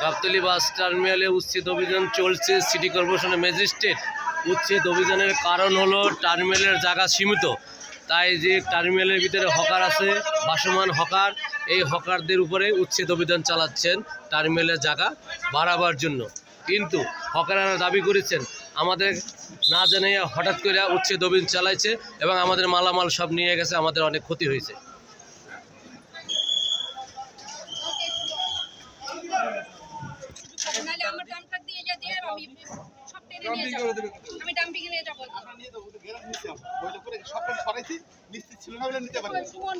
গাবতলী বাস টার্মিনালে উচ্ছেদ অভিযান চলছে। সিটি কর্পোরেশনের ম্যাজিস্ট্রেট উচ্ছেদ অভিযানের কারণ হলো টার্মিনালের জায়গা সীমিত, তাই যে টার্মিনালের ভিতরে হকার আছে, ভাসমান হকার, এই হকারদের উপরে উচ্ছেদ অভিযান চালাচ্ছেন টার্মিনালের জায়গা বাড়াবার জন্য। কিন্তু হকাররা দাবি করেছেন আমাদের না জানিয়ে হঠাৎ করে উচ্ছেদ অভিযান চালাইছে এবং আমাদের মালামাল সব নিয়ে গেছে, আমাদের অনেক ক্ষতি হয়েছে। সুমন